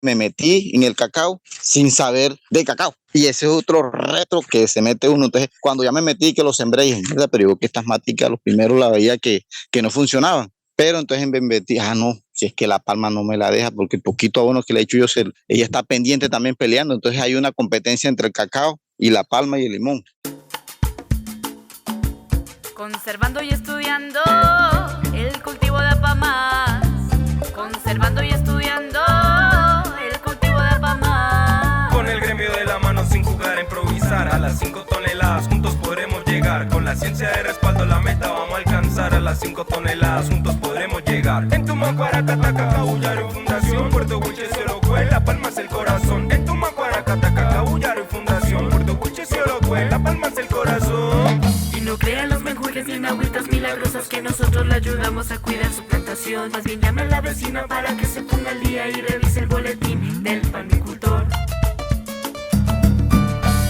me metí en el cacao sin saber de cacao. Y ese es otro reto que se mete uno. Entonces, cuando ya me metí, que lo sembré, dije, mira, pero digo que estas maticas, los primeros la veía que no funcionaban. Pero entonces me metí, no, si es que la palma no me la deja, porque el poquito abono que le he hecho yo, ella está pendiente también peleando. Entonces hay una competencia entre el cacao y la palma y el limón. Conservando y estudiando el cultivo de palmas. Conservando y estudiando el cultivo de palmas. Con el gremio de la mano sin jugar a improvisar. A las 5 toneladas juntos podremos llegar. Con la ciencia de respaldo la meta vamos a alcanzar. A las 5 toneladas juntos podremos llegar. En Tumacuaracata, Cacabullaro Fundación. Puerto Wilches, Orocue, La Palma es el corazón. En Tumacuaracata, Cacabullaro Fundación. Puerto Wilches, Orocue, La Palma es el corazón. Y no crean los menjurjes ni en agüitas milagrosas que nosotros le ayudamos a cuidar su plantación. Más bien llame a la vecina para que se ponga al día y revise el boletín del palmicultor.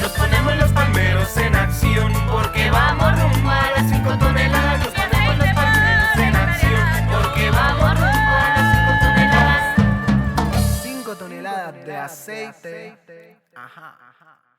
Nos ponemos los palmeros en acción porque vamos rumbo a las 5 toneladas. Nos ponemos los palmeros en acción porque vamos rumbo a las 5 toneladas de aceite.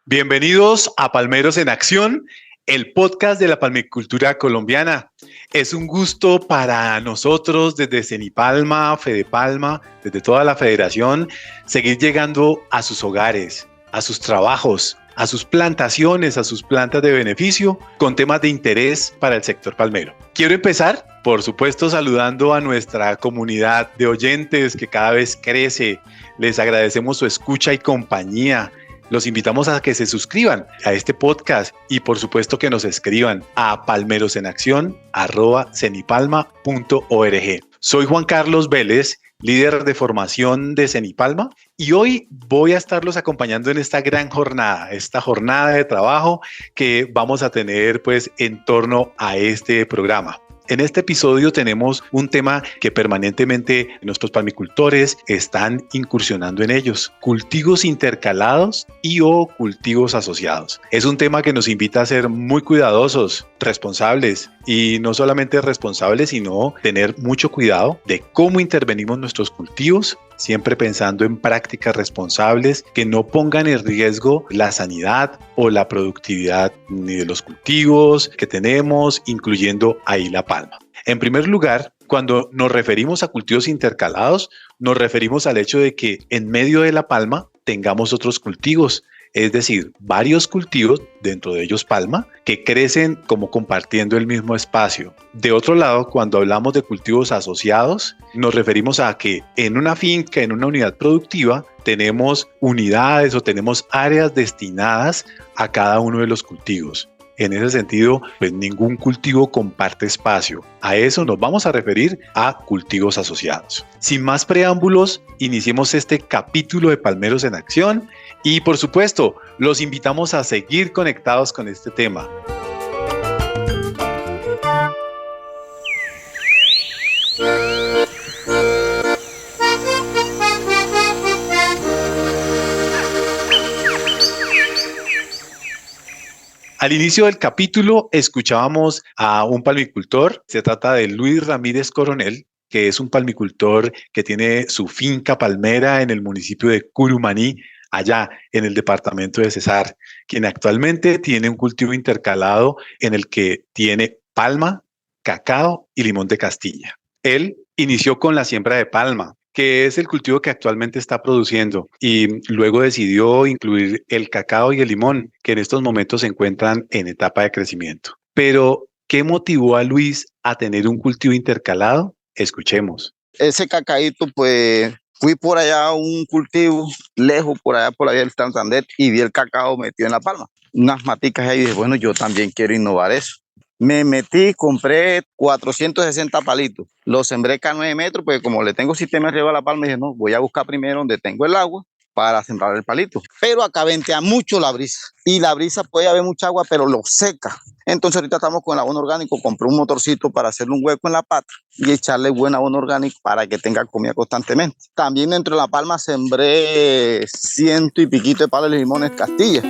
Bienvenidos a Palmeros en Acción, el podcast de la palmicultura colombiana. Es un gusto para nosotros desde Cenipalma, Fedepalma, desde toda la federación, seguir llegando a sus hogares, a sus trabajos, a sus plantaciones, a sus plantas de beneficio, con temas de interés para el sector palmero. Quiero empezar, por supuesto, saludando a nuestra comunidad de oyentes que cada vez crece. Les agradecemos su escucha y compañía. Los invitamos a que se suscriban a este podcast y por supuesto que nos escriban a palmerosenacion@cenipalma.org. Soy Juan Carlos Vélez, líder de formación de Cenipalma, y hoy voy a estarlos acompañando en esta gran jornada, esta jornada de trabajo que vamos a tener pues en torno a este programa. En este episodio tenemos un tema que permanentemente nuestros palmicultores están incursionando en ellos: cultivos intercalados y o cultivos asociados. Es un tema que nos invita a ser muy cuidadosos, responsables, y no solamente responsables, sino tener mucho cuidado de cómo intervenimos nuestros cultivos, siempre pensando en prácticas responsables que no pongan en riesgo la sanidad o la productividad ni de los cultivos que tenemos, incluyendo ahí la palma. En primer lugar, cuando nos referimos a cultivos intercalados, nos referimos al hecho de que en medio de la palma tengamos otros cultivos, es decir, varios cultivos, dentro de ellos palma, que crecen como compartiendo el mismo espacio. De otro lado, cuando hablamos de cultivos asociados, nos referimos a que en una finca, en una unidad productiva, tenemos unidades o tenemos áreas destinadas a cada uno de los cultivos. En ese sentido, pues ningún cultivo comparte espacio. A eso nos vamos a referir a cultivos asociados. Sin más preámbulos, iniciemos este capítulo de Palmeros en Acción y, por supuesto, los invitamos a seguir conectados con este tema. Al inicio del capítulo escuchábamos a un palmicultor. Se trata de Luis Ramírez Coronel, que es un palmicultor que tiene su finca palmera en el municipio de Curumaní, allá en el departamento de Cesar, quien actualmente tiene un cultivo intercalado en el que tiene palma, cacao y limón de Castilla. Él inició con la siembra de palma, que es el cultivo que actualmente está produciendo, y luego decidió incluir el cacao y el limón, que en estos momentos se encuentran en etapa de crecimiento. Pero, ¿qué motivó a Luis a tener un cultivo intercalado? Escuchemos. Ese cacaíto, pues, fui por allá a un cultivo lejos, por allá por la vía del Santander, y vi el cacao metido en la palma. Unas maticas ahí, y dije, bueno, yo también quiero innovar eso. Me metí, compré 460 palitos. Los sembré cada 9 metros, porque como le tengo sistema arriba a la palma, dije, no, voy a buscar primero donde tengo el agua para sembrar el palito. Pero acá ventea mucho la brisa. Y la brisa puede haber mucha agua, pero lo seca. Entonces ahorita estamos con el abono orgánico. Compré un motorcito para hacerle un hueco en la pata y echarle buen abono orgánico para que tenga comida constantemente. También dentro de la palma sembré 100 y piquito de palos de limones Castilla.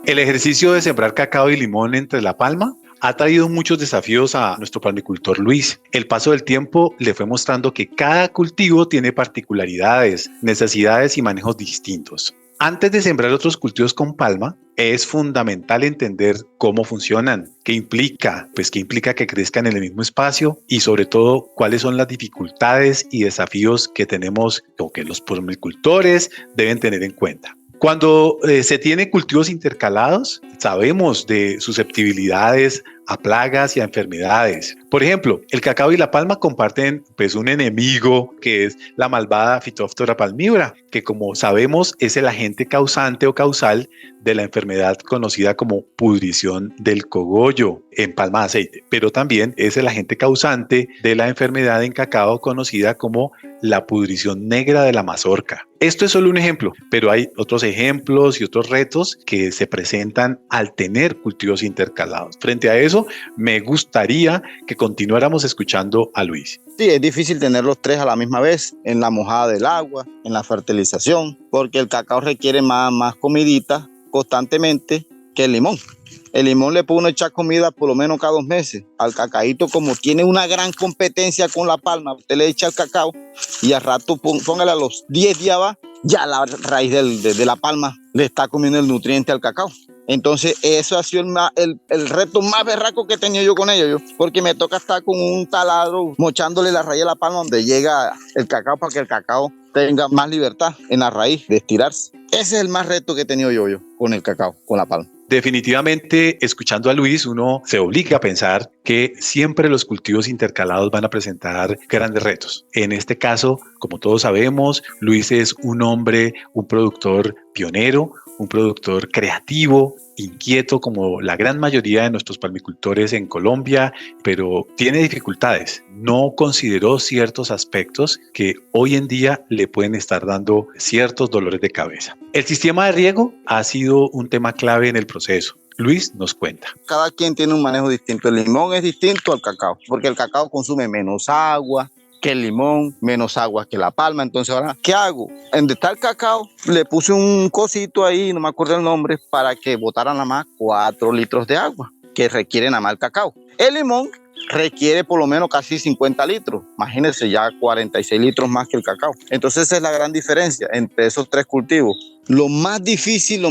El ejercicio de sembrar cacao y limón entre la palma ha traído muchos desafíos a nuestro palmicultor Luis. El paso del tiempo le fue mostrando que cada cultivo tiene particularidades, necesidades y manejos distintos. Antes de sembrar otros cultivos con palma, es fundamental entender cómo funcionan, qué implica, pues qué implica que crezcan en el mismo espacio y sobre todo cuáles son las dificultades y desafíos que tenemos o que los palmicultores deben tener en cuenta. Cuando se tiene cultivos intercalados, sabemos de susceptibilidades a plagas y a enfermedades. Por ejemplo, el cacao y la palma comparten pues un enemigo que es la malvada Phytophthora palmivora, que como sabemos es el agente causante o causal de la enfermedad conocida como pudrición del cogollo en palma de aceite, pero también es el agente causante de la enfermedad en cacao conocida como la pudrición negra de la mazorca. Esto es solo un ejemplo, pero hay otros ejemplos y otros retos que se presentan al tener cultivos intercalados. Frente a eso, me gustaría que continuáramos escuchando a Luis. Sí, es difícil tener los tres a la misma vez, en la mojada del agua, en la fertilización, porque el cacao requiere más comidita constantemente que el limón. El limón le puede uno echar comida por lo menos cada 2 meses. Al cacaíto, como tiene una gran competencia con la palma, usted le echa el cacao y al rato, póngale a los 10 días va, ya la raíz de la palma le está comiendo el nutriente al cacao. Entonces, eso ha sido el reto más berraco que he tenido yo con ellos, porque me toca estar con un taladro mochándole la raíz de la palma donde llega el cacao para que el cacao tenga más libertad en la raíz de estirarse. Ese es el más reto que he tenido yo con el cacao, con la palma. Definitivamente, escuchando a Luis, uno se obliga a pensar que siempre los cultivos intercalados van a presentar grandes retos. En este caso, como todos sabemos, Luis es un hombre, un productor pionero, un productor creativo, inquieto como la gran mayoría de nuestros palmicultores en Colombia, pero tiene dificultades. No consideró ciertos aspectos que hoy en día le pueden estar dando ciertos dolores de cabeza. El sistema de riego ha sido un tema clave en el proceso. Luis nos cuenta. Cada quien tiene un manejo distinto. El limón es distinto al cacao, porque el cacao consume menos agua que el limón, menos agua que la palma. Entonces, ahora, ¿qué hago? En donde está el cacao, le puse un cosito ahí, no me acuerdo el nombre, para que botaran nada más 4 litros de agua, que requiere nada más el cacao. El limón requiere por lo menos casi 50 litros. Imagínense, ya 46 litros más que el cacao. Entonces, esa es la gran diferencia entre esos 3 cultivos. Lo más difícil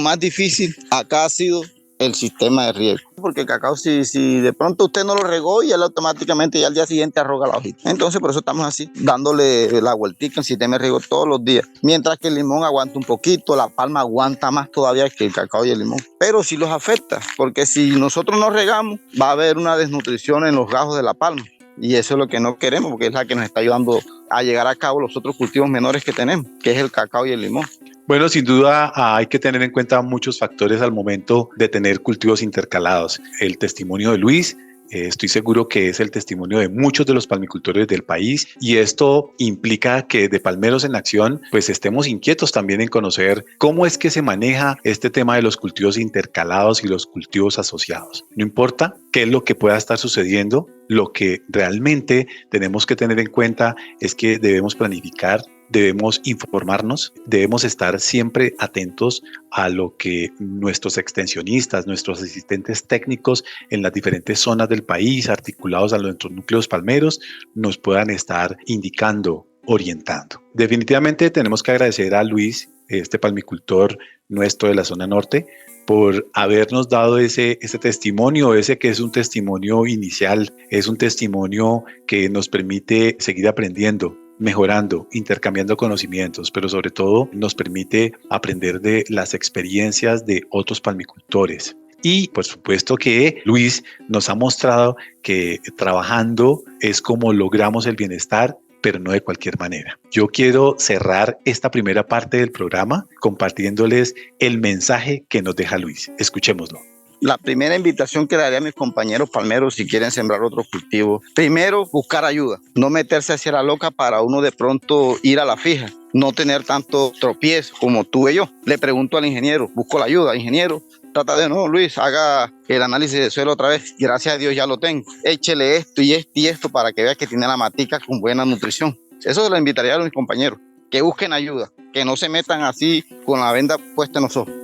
acá ha sido el sistema de riego. Porque el cacao, si de pronto usted no lo regó, y él automáticamente ya al día siguiente arroga la hojita. Entonces, por eso estamos así, dándole la vueltica en sistema de riego todos los días. Mientras que el limón aguanta un poquito, la palma aguanta más todavía que el cacao y el limón. Pero sí los afecta, porque si nosotros no regamos, va a haber una desnutrición en los gajos de la palma. Y eso es lo que no queremos, porque es la que nos está ayudando a llegar a cabo los otros cultivos menores que tenemos, que es el cacao y el limón. Bueno, sin duda hay que tener en cuenta muchos factores al momento de tener cultivos intercalados. El testimonio de Luis, estoy seguro que es el testimonio de muchos de los palmicultores del país, y esto implica que de Palmeros en Acción pues estemos inquietos también en conocer cómo es que se maneja este tema de los cultivos intercalados y los cultivos asociados. No importa qué es lo que pueda estar sucediendo, lo que realmente tenemos que tener en cuenta es que debemos planificar, debemos informarnos, debemos estar siempre atentos a lo que nuestros extensionistas, nuestros asistentes técnicos en las diferentes zonas del país, articulados a nuestros núcleos palmeros, nos puedan estar indicando, orientando. Definitivamente tenemos que agradecer a Luis, este palmicultor nuestro de la zona norte, por habernos dado ese testimonio, ese que es un testimonio inicial, es un testimonio que nos permite seguir aprendiendo, mejorando, intercambiando conocimientos, pero sobre todo nos permite aprender de las experiencias de otros palmicultores. Y por supuesto que Luis nos ha mostrado que trabajando es como logramos el bienestar, pero no de cualquier manera. Yo quiero cerrar esta primera parte del programa compartiéndoles el mensaje que nos deja Luis. Escuchémoslo. La primera invitación que le daría a mis compañeros palmeros si quieren sembrar otros cultivos, primero buscar ayuda, no meterse hacia la loca para uno de pronto ir a la fija, no tener tanto tropiezo como tuve yo. Le pregunto al ingeniero, busco la ayuda, ingeniero, trata de, no, Luis, haga el análisis de suelo otra vez, gracias a Dios ya lo tengo, échele esto y esto y esto para que vea que tiene la matica con buena nutrición. Eso se lo invitaría a mis compañeros, que busquen ayuda, que no se metan así con la venda puesta en los ojos.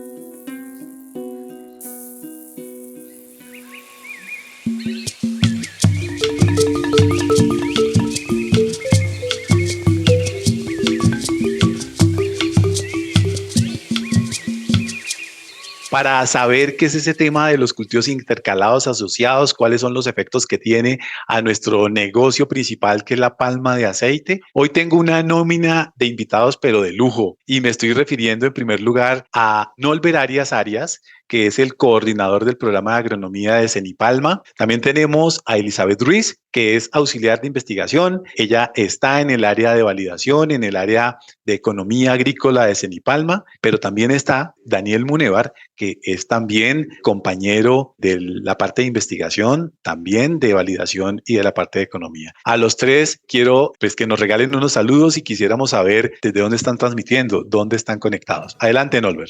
para saber qué es ese tema de los cultivos intercalados asociados, cuáles son los efectos que tiene a nuestro negocio principal, que es la palma de aceite. Hoy tengo una nómina de invitados, pero de lujo, y me estoy refiriendo en primer lugar a Nolber Arias, que es el coordinador del programa de agronomía de Cenipalma. También tenemos a Elizabeth Ruiz, que es auxiliar de investigación. Ella está en el área de validación, en el área de economía agrícola de Cenipalma, pero también está Daniel Munevar, que es también compañero de la parte de investigación, también de validación y de la parte de economía. A los tres quiero pues, que nos regalen unos saludos y quisiéramos saber desde dónde están transmitiendo, dónde están conectados. Adelante, Nolber.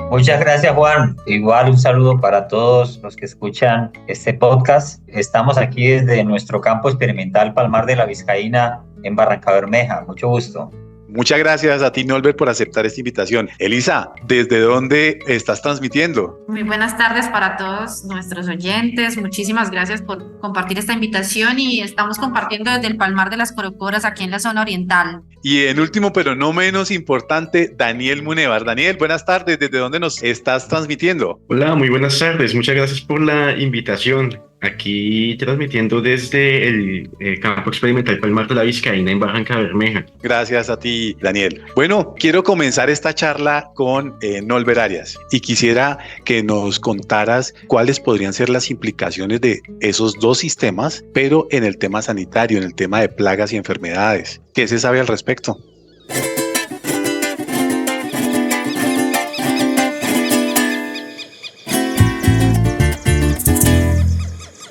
Muchas gracias, Juan. Igual un saludo para todos los que escuchan este podcast. Estamos aquí desde nuestro campo experimental Palmar de la Vizcaína en Barrancabermeja. Mucho gusto. Muchas gracias a ti, Nolber, por aceptar esta invitación. Elisa, ¿desde dónde estás transmitiendo? Muy buenas tardes para todos nuestros oyentes. Muchísimas gracias por compartir esta invitación y estamos compartiendo desde el Palmar de las Corocoras aquí en la zona oriental. Y en último, pero no menos importante, Daniel Munevar. Daniel, buenas tardes. ¿Desde dónde nos estás transmitiendo? Hola, muy buenas tardes. Muchas gracias por la invitación. Aquí transmitiendo desde el campo experimental Palmar de la Vizcaína en Barrancabermeja. Gracias a ti, Daniel. Bueno, quiero comenzar esta charla con Nolber Arias y quisiera que nos contaras cuáles podrían ser las implicaciones de esos dos sistemas, pero en el tema sanitario, en el tema de plagas y enfermedades. ¿Qué se sabe al respecto?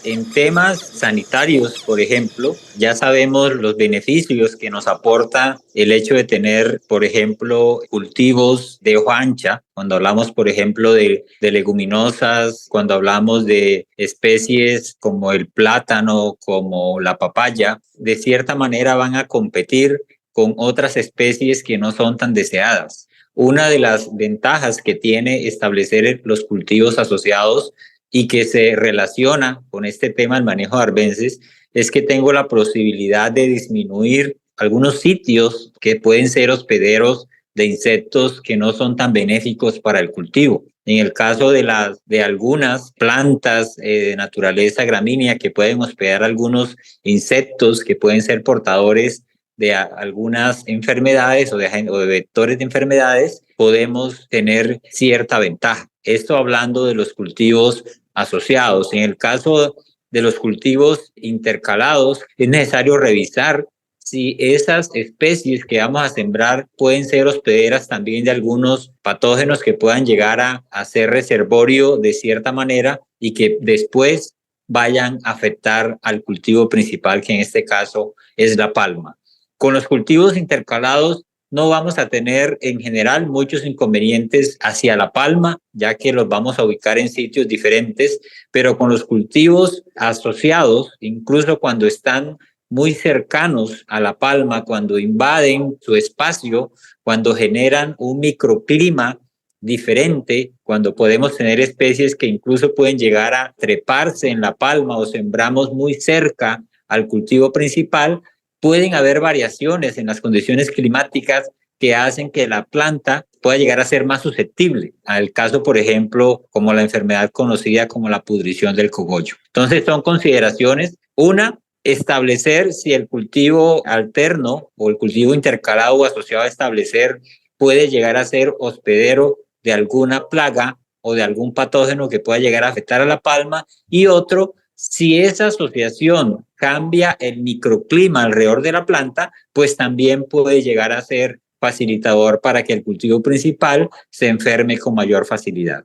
En temas sanitarios, por ejemplo, ya sabemos los beneficios que nos aporta el hecho de tener, por ejemplo, cultivos de hoja ancha. Cuando hablamos, por ejemplo, de leguminosas, cuando hablamos de especies como el plátano, como la papaya, de cierta manera van a competir con otras especies que no son tan deseadas. Una de las ventajas que tiene establecer los cultivos asociados y que se relaciona con este tema del manejo de arbences es que tengo la posibilidad de disminuir algunos sitios que pueden ser hospederos de insectos que no son tan benéficos para el cultivo. En el caso de algunas plantas de naturaleza gramínea que pueden hospedar algunos insectos que pueden ser portadores de algunas enfermedades o de vectores de enfermedades, podemos tener cierta ventaja. Esto hablando de los cultivos asociados. En el caso de los cultivos intercalados, es necesario revisar si esas especies que vamos a sembrar pueden ser hospederas también de algunos patógenos que puedan llegar a ser reservorio de cierta manera y que después vayan a afectar al cultivo principal, que en este caso es la palma. Con los cultivos intercalados no vamos a tener en general muchos inconvenientes hacia la palma, ya que los vamos a ubicar en sitios diferentes, pero con los cultivos asociados, incluso cuando están muy cercanos a la palma, cuando invaden su espacio, cuando generan un microclima diferente, cuando podemos tener especies que incluso pueden llegar a treparse en la palma o sembramos muy cerca al cultivo principal, pueden haber variaciones en las condiciones climáticas que hacen que la planta pueda llegar a ser más susceptible al caso, por ejemplo, como la enfermedad conocida como la pudrición del cogollo. Entonces son consideraciones. Una, establecer si el cultivo alterno o el cultivo intercalado o asociado a establecer puede llegar a ser hospedero de alguna plaga o de algún patógeno que pueda llegar a afectar a la palma. Y otro, si esa asociación cambia el microclima alrededor de la planta, pues también puede llegar a ser facilitador para que el cultivo principal se enferme con mayor facilidad.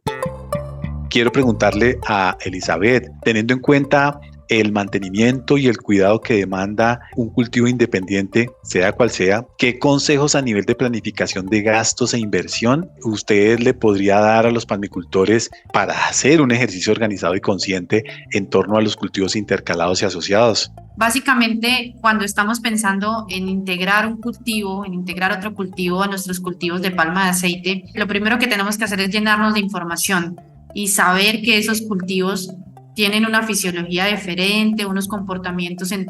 Quiero preguntarle a Elizabeth, teniendo en cuenta el mantenimiento y el cuidado que demanda un cultivo independiente, sea cual sea, ¿qué consejos a nivel de planificación de gastos e inversión usted le podría dar a los palmicultores para hacer un ejercicio organizado y consciente en torno a los cultivos intercalados y asociados? Básicamente, cuando estamos pensando en integrar un cultivo, en integrar otro cultivo a nuestros cultivos de palma de aceite, lo primero que tenemos que hacer es llenarnos de información y saber que esos cultivos tienen una fisiología diferente, unos comportamientos en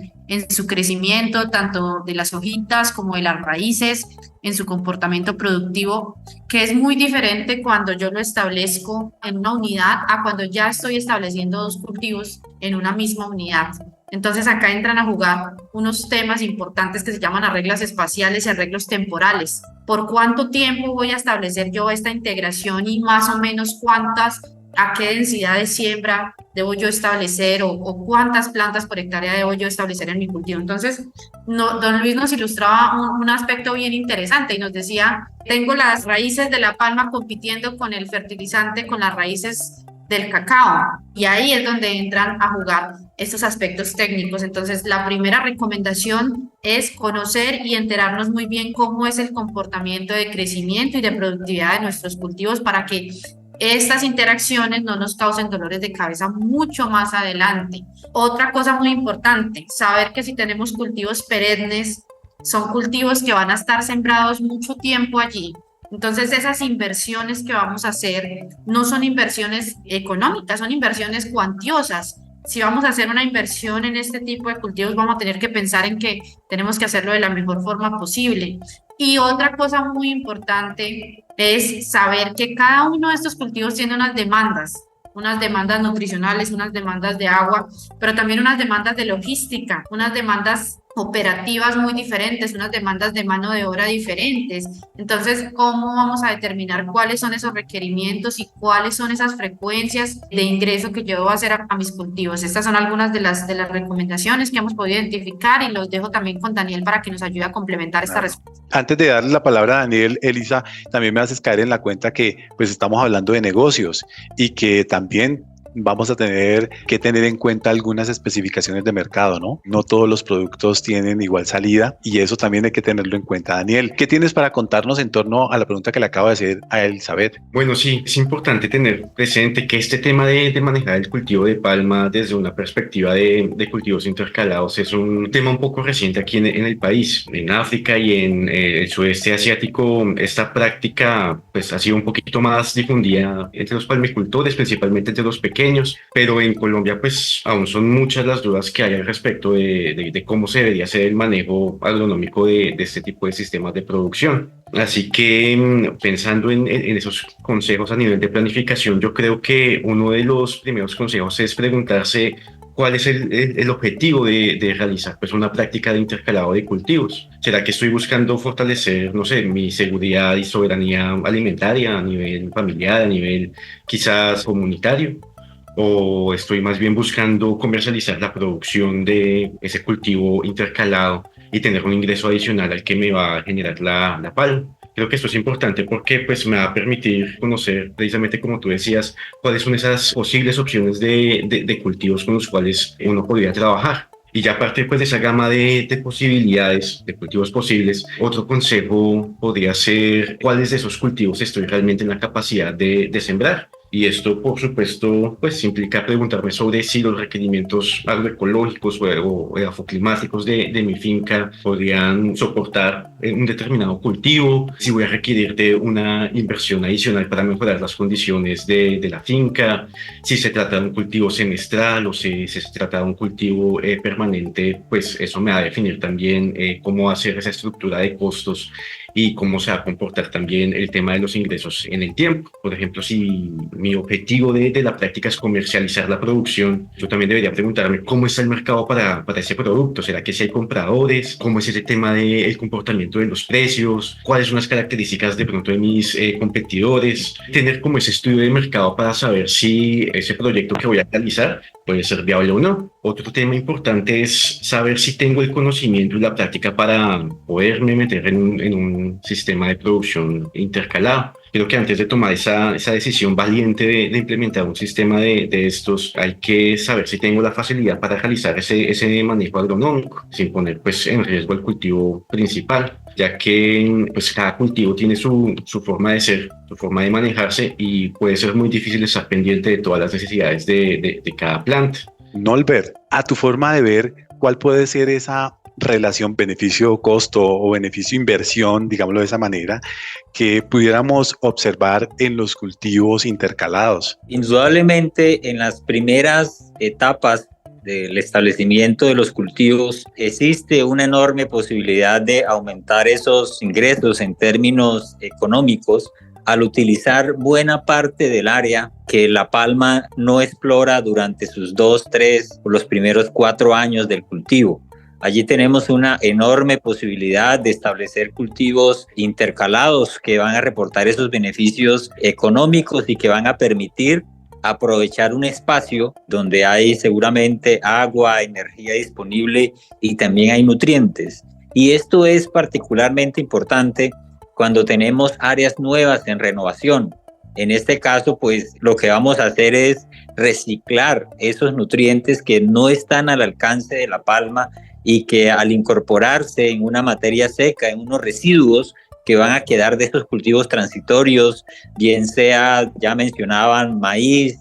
su crecimiento, tanto de las hojitas como de las raíces, en su comportamiento productivo, que es muy diferente cuando yo lo establezco en una unidad a cuando ya estoy estableciendo dos cultivos en una misma unidad. Entonces acá entran a jugar unos temas importantes que se llaman arreglos espaciales y arreglos temporales. ¿Por cuánto tiempo voy a establecer yo esta integración y más o menos a qué densidad de siembra debo yo establecer o cuántas plantas por hectárea debo yo establecer en mi cultivo? Entonces, don Luis nos ilustraba un aspecto bien interesante y nos decía, tengo las raíces de la palma compitiendo con el fertilizante, con las raíces del cacao, y ahí es donde entran a jugar estos aspectos técnicos. Entonces, la primera recomendación es conocer y enterarnos muy bien cómo es el comportamiento de crecimiento y de productividad de nuestros cultivos para que estas interacciones no nos causen dolores de cabeza mucho más adelante. Otra cosa muy importante, saber que si tenemos cultivos perennes, son cultivos que van a estar sembrados mucho tiempo allí. Entonces, esas inversiones que vamos a hacer no son inversiones económicas, son inversiones cuantiosas. Si vamos a hacer una inversión en este tipo de cultivos, vamos a tener que pensar en que tenemos que hacerlo de la mejor forma posible. Y otra cosa muy importante es saber que cada uno de estos cultivos tiene unas demandas nutricionales, unas demandas de agua, pero también unas demandas de logística, unas demandas operativas muy diferentes, unas demandas de mano de obra diferentes. Entonces, ¿cómo vamos a determinar cuáles son esos requerimientos y cuáles son esas frecuencias de ingreso que yo debo hacer a mis cultivos? Estas son algunas de las recomendaciones que hemos podido identificar y los dejo también con Daniel para que nos ayude a complementar esta respuesta. Antes de darle la palabra a Daniel, Elisa, también me haces caer en la cuenta que pues estamos hablando de negocios y que también vamos a tener que tener en cuenta algunas especificaciones de mercado, ¿no? No todos los productos tienen igual salida y eso también hay que tenerlo en cuenta. Daniel, ¿qué tienes para contarnos en torno a la pregunta que le acabo de hacer a Elizabeth? Bueno, sí, es importante tener presente que este tema de manejar el cultivo de palma desde una perspectiva de cultivos intercalados es un tema un poco reciente aquí en el país. En África y en el sudeste asiático, esta práctica pues ha sido un poquito más difundida entre los palmicultores, principalmente entre los pequeños, pero en Colombia pues aún son muchas las dudas que hay al respecto de cómo se debería hacer el manejo agronómico de este tipo de sistemas de producción. Así que pensando en esos consejos a nivel de planificación, yo creo que uno de los primeros consejos es preguntarse cuál es el objetivo de realizar pues una práctica de intercalado de cultivos. ¿Será que estoy buscando fortalecer, no sé, mi seguridad y soberanía alimentaria a nivel familiar, a nivel quizás comunitario? ¿O estoy más bien buscando comercializar la producción de ese cultivo intercalado y tener un ingreso adicional al que me va a generar la palma? Creo que esto es importante porque pues, me va a permitir conocer, precisamente como tú decías, cuáles son esas posibles opciones de cultivos con los cuales uno podría trabajar. Y ya aparte pues, de esa gama de posibilidades, de cultivos posibles, otro consejo podría ser cuáles de esos cultivos estoy realmente en la capacidad de sembrar. Y esto, por supuesto, pues implica preguntarme sobre si los requerimientos agroecológicos o edafoclimáticos de mi finca podrían soportar un determinado cultivo, si voy a requerir de una inversión adicional para mejorar las condiciones de la finca, si se trata de un cultivo semestral o si se trata de un cultivo permanente, pues eso me va a definir también cómo hacer esa estructura de costos y cómo se va a comportar también el tema de los ingresos en el tiempo. Por ejemplo, si mi objetivo de la práctica es comercializar la producción, yo también debería preguntarme cómo está el mercado para ese producto. ¿Será que si hay compradores? ¿Cómo es ese tema del comportamiento de los precios? ¿Cuáles son las características de pronto de mis competidores? Tener como ese estudio de mercado para saber si ese proyecto que voy a realizar puede ser viable o no. Otro tema importante es saber si tengo el conocimiento y la práctica para poderme meter en un sistema de producción intercalado. Creo que antes de tomar esa decisión valiente de implementar un sistema de estos, hay que saber si tengo la facilidad para realizar ese manejo agronómico, sin poner pues, en riesgo el cultivo principal, ya que pues, cada cultivo tiene su forma de ser, su forma de manejarse y puede ser muy difícil estar pendiente de todas las necesidades de cada planta. Nolbert, a tu forma de ver, ¿cuál puede ser esa relación beneficio-costo o beneficio-inversión, digámoslo de esa manera, que pudiéramos observar en los cultivos intercalados? Indudablemente, en las primeras etapas del establecimiento de los cultivos existe una enorme posibilidad de aumentar esos ingresos en términos económicos al utilizar buena parte del área que la palma no explora durante sus 2, 3 o los primeros 4 años del cultivo. Allí tenemos una enorme posibilidad de establecer cultivos intercalados que van a reportar esos beneficios económicos y que van a permitir aprovechar un espacio donde hay seguramente agua, energía disponible y también hay nutrientes. Y esto es particularmente importante cuando tenemos áreas nuevas en renovación. En este caso, pues lo que vamos a hacer es reciclar esos nutrientes que no están al alcance de la palma y que al incorporarse en una materia seca, en unos residuos que van a quedar de estos cultivos transitorios, bien sea, ya mencionaban, maíz,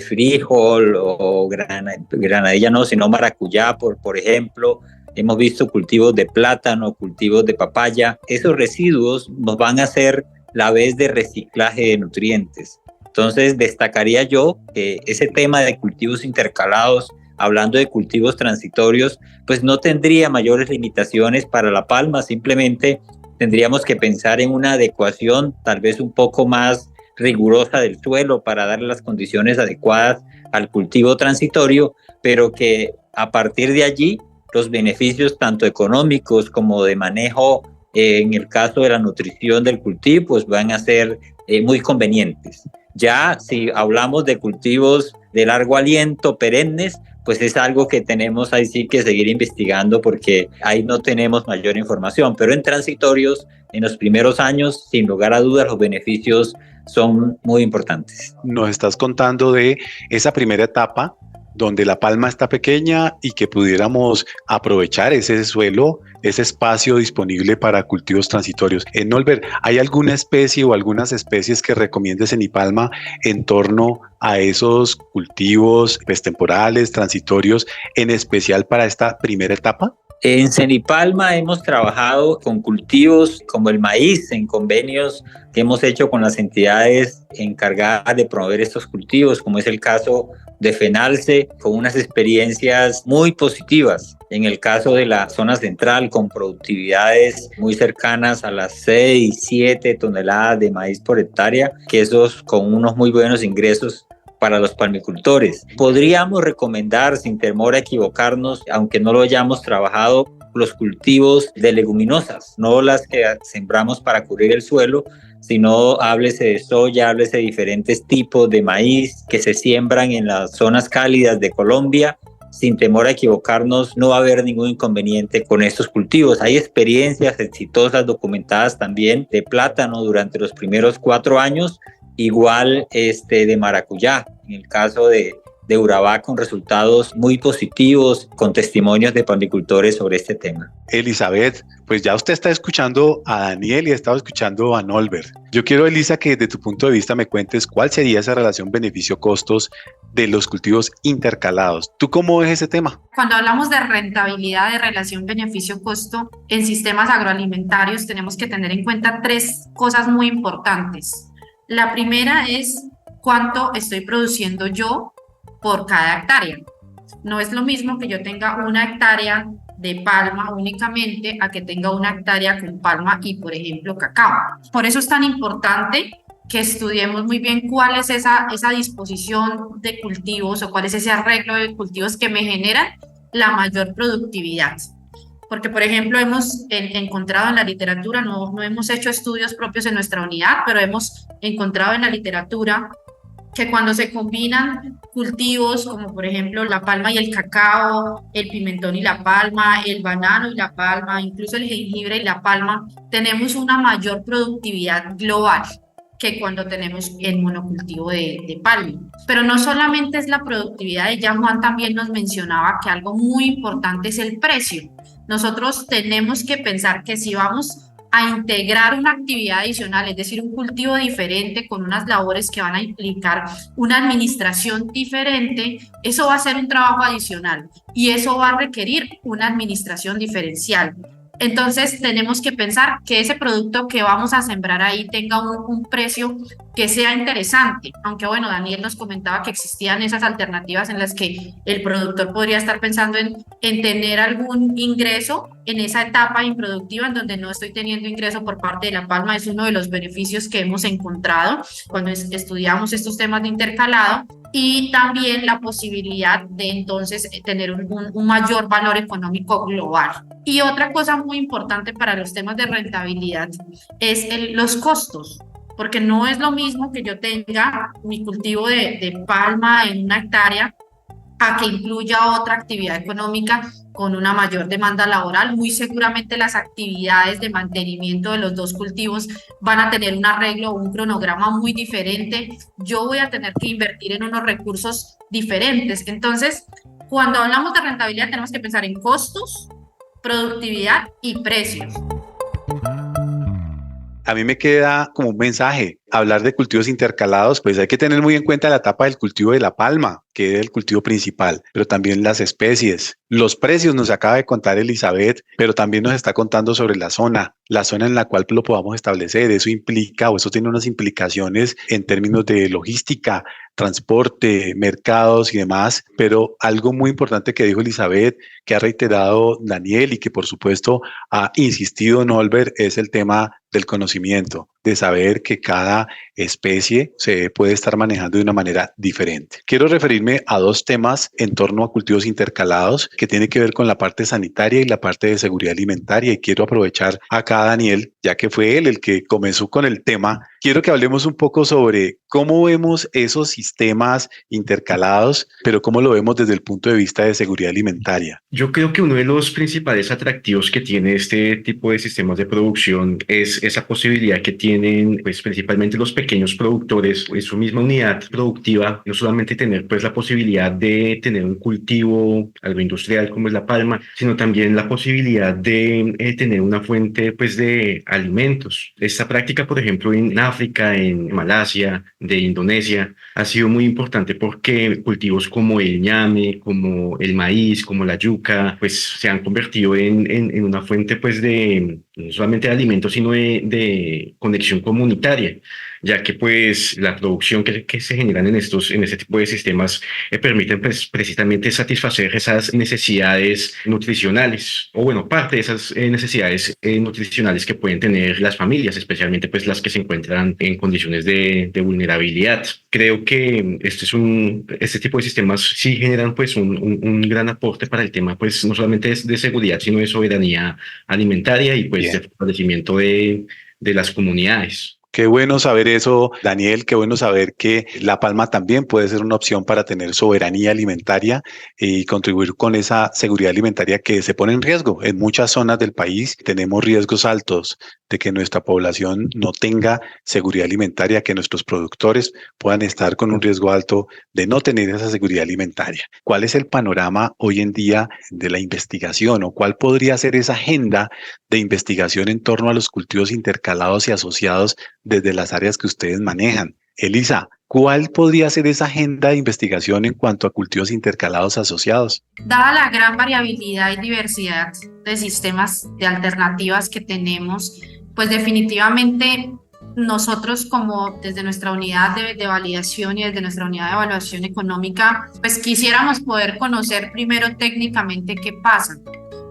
frijol o granadilla, no, sino maracuyá, por ejemplo. Hemos visto cultivos de plátano, cultivos de papaya. Esos residuos nos van a hacer la vez de reciclaje de nutrientes. Entonces, destacaría yo que ese tema de cultivos intercalados, hablando de cultivos transitorios, pues no tendría mayores limitaciones para la palma, simplemente tendríamos que pensar en una adecuación tal vez un poco más rigurosa del suelo para darle las condiciones adecuadas al cultivo transitorio, pero que a partir de allí los beneficios tanto económicos como de manejo, en el caso de la nutrición del cultivo, pues van a ser muy convenientes. Ya si hablamos de cultivos de largo aliento, perennes, pues es algo que tenemos ahí sí que seguir investigando porque ahí no tenemos mayor información. Pero en transitorios, en los primeros años, sin lugar a dudas, los beneficios son muy importantes. Nos estás contando de esa primera etapa donde la palma está pequeña y que pudiéramos aprovechar ese suelo, ese espacio disponible para cultivos transitorios. Nolber, ¿hay alguna especie o algunas especies que recomiendes en Ipalma en torno a esos cultivos pues, temporales, transitorios, en especial para esta primera etapa? En Cenipalma hemos trabajado con cultivos como el maíz en convenios que hemos hecho con las entidades encargadas de promover estos cultivos, como es el caso de Fenalce, con unas experiencias muy positivas. En el caso de la zona central, con productividades muy cercanas a las 6, 7 toneladas de maíz por hectárea, quesos con unos muy buenos ingresos para los palmicultores. Podríamos recomendar, sin temor a equivocarnos, aunque no lo hayamos trabajado, los cultivos de leguminosas, no las que sembramos para cubrir el suelo, sino háblese de soya, háblese de diferentes tipos de maíz que se siembran en las zonas cálidas de Colombia. Sin temor a equivocarnos, no va a haber ningún inconveniente con estos cultivos. Hay experiencias exitosas documentadas también de plátano durante los primeros 4 años, igual de maracuyá, en el caso de Urabá, con resultados muy positivos, con testimonios de palmicultores sobre este tema. Elizabeth, pues ya usted está escuchando a Daniel y ha estado escuchando a Nolber. Yo quiero, Elisa, que desde tu punto de vista me cuentes cuál sería esa relación beneficio-costos de los cultivos intercalados. ¿Tú cómo ves ese tema? Cuando hablamos de rentabilidad, de relación beneficio-costo en sistemas agroalimentarios, tenemos que tener en cuenta 3 cosas muy importantes. La primera es cuánto estoy produciendo yo por cada hectárea. No es lo mismo que yo tenga 1 hectárea de palma únicamente a que tenga 1 hectárea con palma y, por ejemplo, cacao. Por eso es tan importante que estudiemos muy bien cuál es esa disposición de cultivos o cuál es ese arreglo de cultivos que me generan la mayor productividad. Porque, por ejemplo, hemos encontrado en la literatura, no hemos hecho estudios propios en nuestra unidad, pero hemos encontrado en la literatura que cuando se combinan cultivos como por ejemplo la palma y el cacao, el pimentón y la palma, el banano y la palma, incluso el jengibre y la palma, tenemos una mayor productividad global que cuando tenemos el monocultivo de palma. Pero no solamente es la productividad, ya Juan también nos mencionaba que algo muy importante es el precio. Nosotros tenemos que pensar que si vamos a integrar una actividad adicional, es decir, un cultivo diferente con unas labores que van a implicar una administración diferente, eso va a ser un trabajo adicional y eso va a requerir una administración diferencial. Entonces tenemos que pensar que ese producto que vamos a sembrar ahí tenga un precio que sea interesante, aunque bueno, Daniel nos comentaba que existían esas alternativas en las que el productor podría estar pensando en tener algún ingreso en esa etapa improductiva en donde no estoy teniendo ingreso por parte de la palma. Es uno de los beneficios que hemos encontrado cuando estudiamos estos temas de intercalado, y también la posibilidad de entonces tener un mayor valor económico global. Y otra cosa muy importante para los temas de rentabilidad es los costos, porque no es lo mismo que yo tenga mi cultivo de palma en una hectárea a que incluya otra actividad económica con una mayor demanda laboral. Muy seguramente las actividades de mantenimiento de los dos cultivos van a tener un arreglo o un cronograma muy diferente. Yo voy a tener que invertir en unos recursos diferentes. Entonces, cuando hablamos de rentabilidad tenemos que pensar en costos, productividad y precios. A mí me queda como un mensaje, hablar de cultivos intercalados, pues hay que tener muy en cuenta la etapa del cultivo de la palma, que es el cultivo principal, pero también las especies. Los precios nos acaba de contar Elizabeth, pero también nos está contando sobre la zona en la cual lo podamos establecer. Eso implica, o eso tiene unas implicaciones en términos de logística, transporte, mercados y demás, pero algo muy importante que dijo Elizabeth, que ha reiterado Daniel y que por supuesto ha insistido Norbert, es el tema del conocimiento, de saber que cada especie se puede estar manejando de una manera diferente. Quiero referirme a dos temas en torno a cultivos intercalados que tiene que ver con la parte sanitaria y la parte de seguridad alimentaria, y quiero aprovechar acá a Daniel, ya que fue él el que comenzó con el tema. Quiero que hablemos un poco sobre cómo vemos esos sistemas intercalados, pero cómo lo vemos desde el punto de vista de seguridad alimentaria. Yo creo que uno de los principales atractivos que tiene este tipo de sistemas de producción es esa posibilidad que tienen, pues, principalmente los pequeños productores en su misma unidad productiva, no solamente tener pues la posibilidad de tener un cultivo, algo industrial como es la palma, sino también la posibilidad de tener una fuente pues de alimentos. Esta práctica, por ejemplo, en África, en Malasia, de Indonesia, ha sido muy importante porque cultivos como el ñame, como el maíz, como la yuca, pues se han convertido en una fuente pues de no solamente de alimentos, sino de conexión comunitaria, ya que pues la producción que se generan en este tipo de sistemas permiten pues precisamente satisfacer esas necesidades nutricionales, o bueno, parte de esas necesidades nutricionales que pueden tener las familias, especialmente pues las que se encuentran en condiciones de vulnerabilidad. Creo que este tipo de sistemas sí generan pues un gran aporte para el tema pues no solamente de seguridad, sino de soberanía alimentaria y pues de fortalecimiento de las comunidades. Qué bueno saber eso, Daniel, qué bueno saber que la palma también puede ser una opción para tener soberanía alimentaria y contribuir con esa seguridad alimentaria que se pone en riesgo. En muchas zonas del país tenemos riesgos altos de que nuestra población no tenga seguridad alimentaria, que nuestros productores puedan estar con un riesgo alto de no tener esa seguridad alimentaria. ¿Cuál es el panorama hoy en día de la investigación, o cuál podría ser esa agenda de investigación en torno a los cultivos intercalados y asociados desde las áreas que ustedes manejan? Elisa, ¿cuál podría ser esa agenda de investigación en cuanto a cultivos intercalados asociados? Dada la gran variabilidad y diversidad de sistemas, de alternativas que tenemos, pues definitivamente nosotros, como desde nuestra unidad de validación y desde nuestra unidad de evaluación económica, pues quisiéramos poder conocer primero técnicamente qué pasa.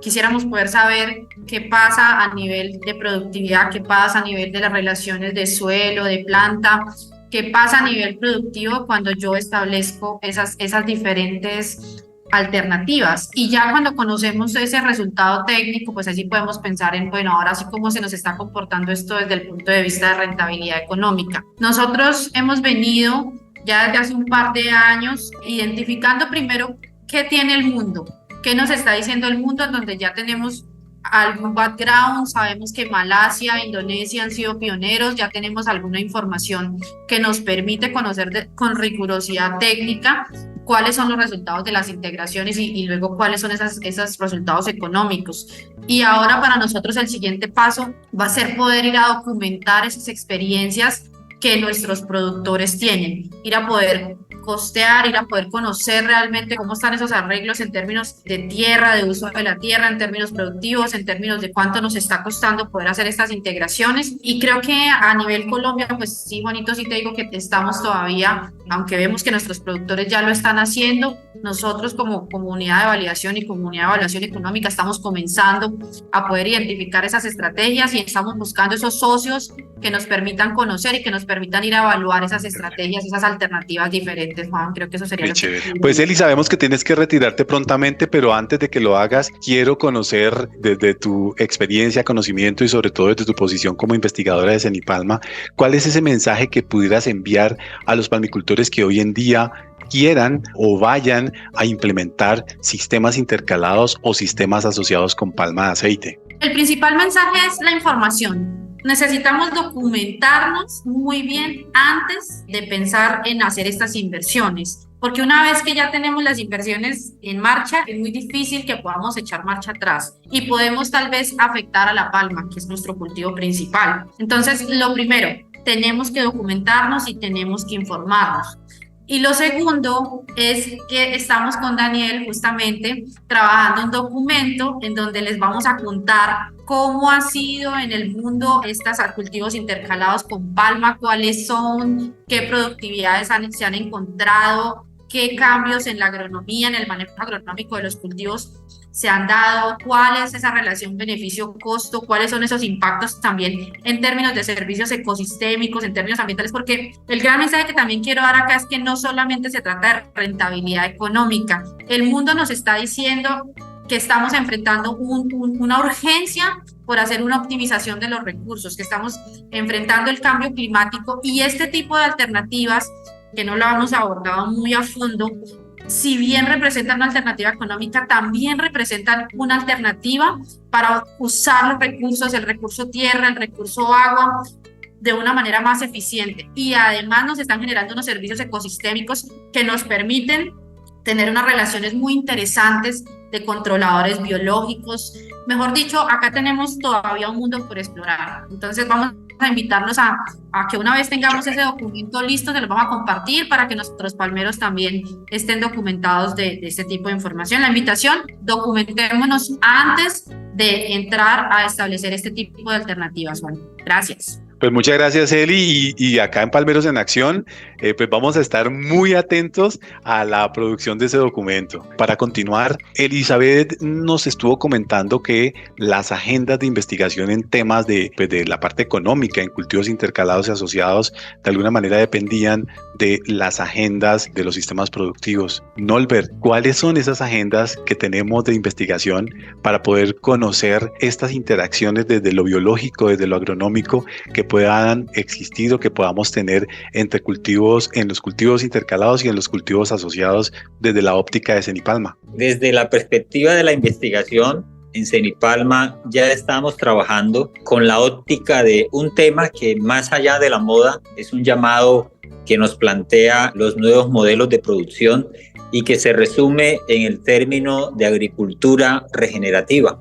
Quisiéramos poder saber qué pasa a nivel de productividad, qué pasa a nivel de las relaciones de suelo, de planta, qué pasa a nivel productivo cuando yo establezco esas diferentes alternativas. Y ya cuando conocemos ese resultado técnico, pues así podemos pensar en, bueno, ahora sí cómo se nos está comportando esto desde el punto de vista de rentabilidad económica. Nosotros hemos venido ya desde hace un par de años identificando primero qué tiene el mundo. ¿Qué nos está diciendo el mundo? En donde ya tenemos algún background, sabemos que Malasia, Indonesia han sido pioneros, ya tenemos alguna información que nos permite conocer con rigurosidad técnica cuáles son los resultados de las integraciones y luego cuáles son esos resultados económicos. Y ahora para nosotros el siguiente paso va a ser poder ir a documentar esas experiencias que nuestros productores tienen, ir a poder costear, ir a poder conocer realmente cómo están esos arreglos en términos de tierra, de uso de la tierra, en términos productivos, en términos de cuánto nos está costando poder hacer estas integraciones. Y creo que a nivel Colombia, pues sí, Juanito, sí te digo que estamos todavía, aunque vemos que nuestros productores ya lo están haciendo, nosotros como comunidad de validación y comunidad de evaluación económica estamos comenzando a poder identificar esas estrategias y estamos buscando esos socios que nos permitan conocer y que nos permitan ir a evaluar esas estrategias, esas alternativas diferentes. Juan, creo que eso sería Qué lo chévere. que... Pues Eli, sabemos que tienes que retirarte prontamente, pero antes de que lo hagas, quiero conocer desde tu experiencia, conocimiento y sobre todo desde tu posición como investigadora de Cenipalma, ¿cuál es ese mensaje que pudieras enviar a los palmicultores que hoy en día quieran o vayan a implementar sistemas intercalados o sistemas asociados con palma de aceite? El principal mensaje es la información. Necesitamos documentarnos muy bien antes de pensar en hacer estas inversiones, porque una vez que ya tenemos las inversiones en marcha, es muy difícil que podamos echar marcha atrás y podemos tal vez afectar a la palma, que es nuestro cultivo principal. Entonces, lo primero, tenemos que documentarnos y tenemos que informarnos. Y lo segundo es que estamos con Daniel justamente trabajando un documento en donde les vamos a contar cómo ha sido en el mundo estos cultivos intercalados con palma, cuáles son, qué productividades se han encontrado, qué cambios en la agronomía, en el manejo agronómico de los cultivos se han dado, cuál es esa relación beneficio-costo, cuáles son esos impactos también en términos de servicios ecosistémicos, en términos ambientales, porque el gran mensaje que también quiero dar acá es que no solamente se trata de rentabilidad económica, el mundo nos está diciendo que estamos enfrentando una urgencia por hacer una optimización de los recursos, que estamos enfrentando el cambio climático y este tipo de alternativas que no lo hemos abordado muy a fondo, si bien representan una alternativa económica, también representan una alternativa para usar los recursos, el recurso tierra, el recurso agua, de una manera más eficiente. Y además nos están generando unos servicios ecosistémicos que nos permiten tener unas relaciones muy interesantes de controladores biológicos. Mejor dicho, acá tenemos todavía un mundo por explorar. Entonces vamos a invitarlos a que una vez tengamos ese documento listo, se lo vamos a compartir para que nuestros palmeros también estén documentados de este tipo de información. La invitación, documentémonos antes de entrar a establecer este tipo de alternativas. Bueno, gracias. Pues muchas gracias, Eli, y acá en Palmeros en Acción, pues vamos a estar muy atentos a la producción de ese documento. Para continuar, Elizabeth nos estuvo comentando que las agendas de investigación en temas de la parte económica, en cultivos intercalados y asociados, de alguna manera dependían de las agendas de los sistemas productivos. Nolbert, ¿cuáles son esas agendas que tenemos de investigación para poder conocer estas interacciones desde lo biológico, desde lo agronómico, que puedan existir o que podamos tener entre cultivos, en los cultivos intercalados y en los cultivos asociados desde la óptica de Cenipalma? Desde la perspectiva de la investigación, en Cenipalma ya estamos trabajando con la óptica de un tema que más allá de la moda es un llamado que nos plantea los nuevos modelos de producción y que se resume en el término de agricultura regenerativa.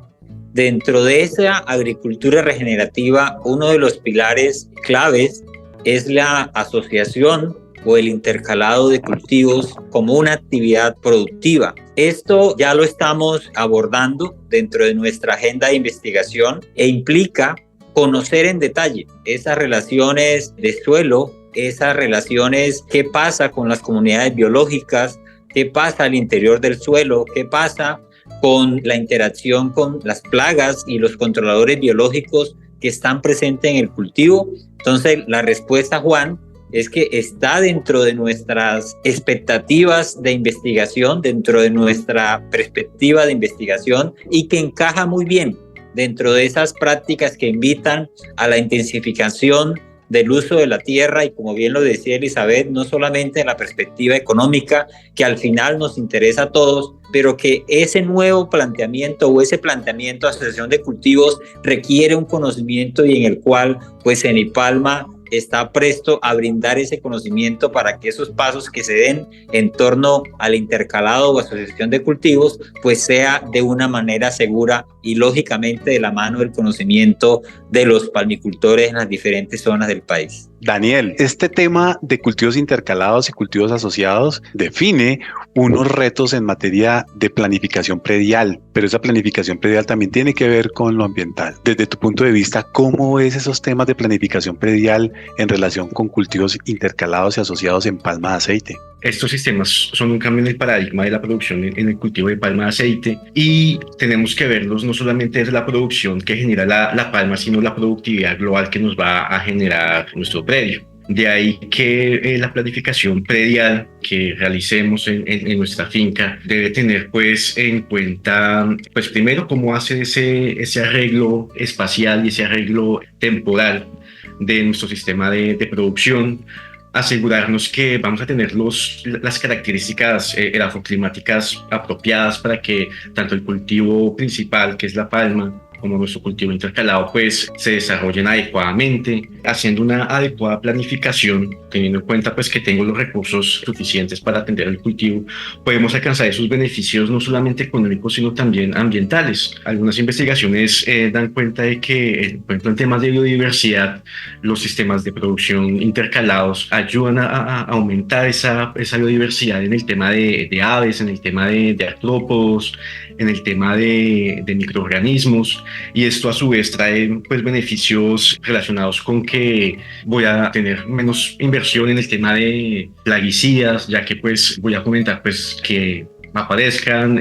Dentro de esa agricultura regenerativa, uno de los pilares claves es la asociación o el intercalado de cultivos como una actividad productiva. Esto ya lo estamos abordando dentro de nuestra agenda de investigación e implica conocer en detalle esas relaciones de suelo, esas relaciones, qué pasa con las comunidades biológicas, qué pasa al interior del suelo, qué pasa con la interacción con las plagas y los controladores biológicos que están presentes en el cultivo. Entonces, la respuesta, Juan, es que está dentro de nuestras expectativas de investigación, dentro de nuestra perspectiva de investigación y que encaja muy bien dentro de esas prácticas que invitan a la intensificación del uso de la tierra y, como bien lo decía Elizabeth, no solamente en la perspectiva económica, que al final nos interesa a todos, pero que ese nuevo planteamiento o ese planteamiento de asociación de cultivos requiere un conocimiento y en el cual pues Cenipalma está presto a brindar ese conocimiento para que esos pasos que se den en torno al intercalado o asociación de cultivos, pues sea de una manera segura y lógicamente de la mano del conocimiento de los palmicultores en las diferentes zonas del país. Daniel, este tema de cultivos intercalados y cultivos asociados define unos retos en materia de planificación predial, pero esa planificación predial también tiene que ver con lo ambiental. Desde tu punto de vista, ¿cómo ves esos temas de planificación predial en relación con cultivos intercalados y asociados en palma de aceite? Estos sistemas son un cambio en el paradigma de la producción en el cultivo de palma de aceite y tenemos que verlos no solamente desde la producción que genera la palma, sino la productividad global que nos va a generar nuestro predio. De ahí que la planificación predial que realicemos en nuestra finca debe tener pues en cuenta pues primero cómo hace ese arreglo espacial y ese arreglo temporal de nuestro sistema de producción, asegurarnos que vamos a tener las características edafoclimáticas apropiadas para que tanto el cultivo principal, que es la palma, como nuestro cultivo intercalado, pues se desarrollen adecuadamente, haciendo una adecuada planificación, teniendo en cuenta pues que tengo los recursos suficientes para atender el cultivo, podemos alcanzar esos beneficios no solamente económicos, sino también ambientales. Algunas investigaciones dan cuenta de que, por ejemplo, en temas de biodiversidad, los sistemas de producción intercalados ayudan a aumentar esa biodiversidad en el tema de aves, en el tema de artrópodos, en el tema de microorganismos, y esto a su vez trae pues beneficios relacionados con que voy a tener menos inversión en el tema de plaguicidas, ya que pues voy a fomentar pues que aparezcan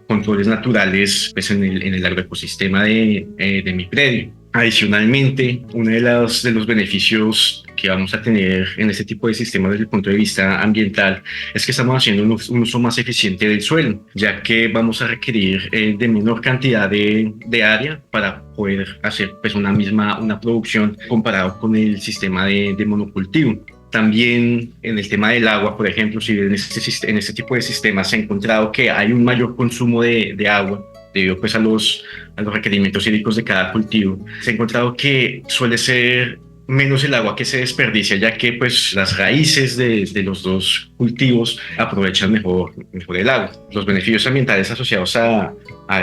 controles naturales pues en el agroecosistema de mi predio. Adicionalmente, uno de los beneficios que vamos a tener en este tipo de sistemas desde el punto de vista ambiental es que estamos haciendo un uso más eficiente del suelo, ya que vamos a requerir de menor cantidad de área para poder hacer pues una producción comparado con el sistema de monocultivo. También en el tema del agua, por ejemplo, si en este tipo de sistemas se ha encontrado que hay un mayor consumo de agua debido pues a los requerimientos hídricos de cada cultivo, se ha encontrado que suele ser menos el agua que se desperdicia, ya que pues las raíces de los dos cultivos aprovechan mejor el agua. Los beneficios ambientales asociados a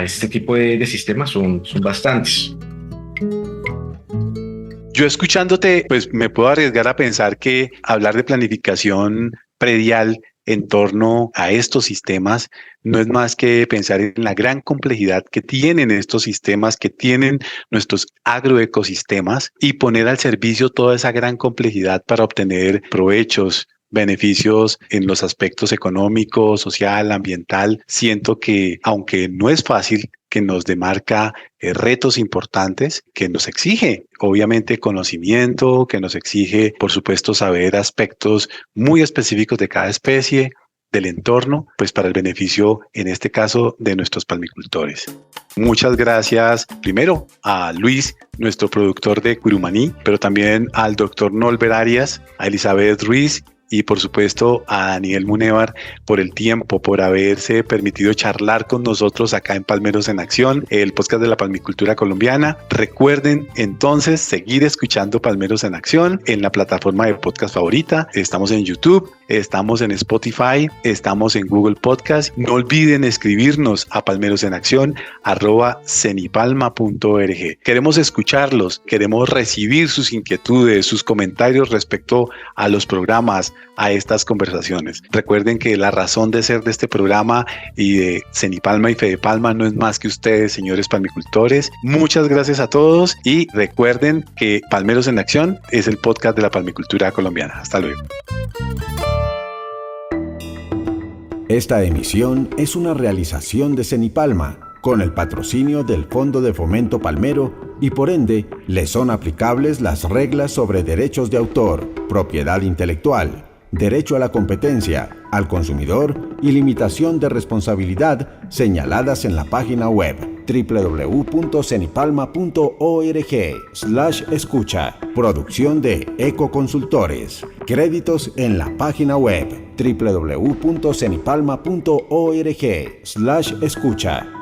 este tipo de sistemas son bastantes. Yo escuchándote, pues me puedo arriesgar a pensar que hablar de planificación predial en torno a estos sistemas no es más que pensar en la gran complejidad que tienen estos sistemas, que tienen nuestros agroecosistemas, y poner al servicio toda esa gran complejidad para obtener provechos, beneficios en los aspectos económico, social, ambiental. Siento que, aunque no es fácil, que nos demarca retos importantes, que nos exige obviamente conocimiento, que nos exige por supuesto saber aspectos muy específicos de cada especie, del entorno, pues para el beneficio en este caso de nuestros palmicultores. Muchas gracias primero a Luis, nuestro productor de Curumaní, pero también al doctor Nolber Arias, a Elizabeth Ruiz y por supuesto a Daniel Munevar por el tiempo, por haberse permitido charlar con nosotros acá en Palmeros en Acción, el podcast de la palmicultura colombiana. Recuerden entonces seguir escuchando Palmeros en Acción en la plataforma de podcast favorita. Estamos en YouTube, estamos en Spotify, estamos en Google Podcast. No olviden escribirnos a palmerosenaccion@cenipalma.org. Queremos escucharlos, queremos recibir sus inquietudes, sus comentarios respecto a los programas, a estas conversaciones. Recuerden que la razón de ser de este programa y de Cenipalma y Fedepalma no es más que ustedes, señores palmicultores. Muchas gracias a todos y recuerden que Palmeros en Acción es el podcast de la palmicultura colombiana. Hasta luego. Esta emisión es una realización de Cenipalma con el patrocinio del Fondo de Fomento Palmero y por ende le son aplicables las reglas sobre derechos de autor, propiedad intelectual, derecho a la competencia, al consumidor y limitación de responsabilidad señaladas en la página web www.cenipalma.org/escucha. Producción de Ecoconsultores. Créditos en la página web www.cenipalma.org/escucha.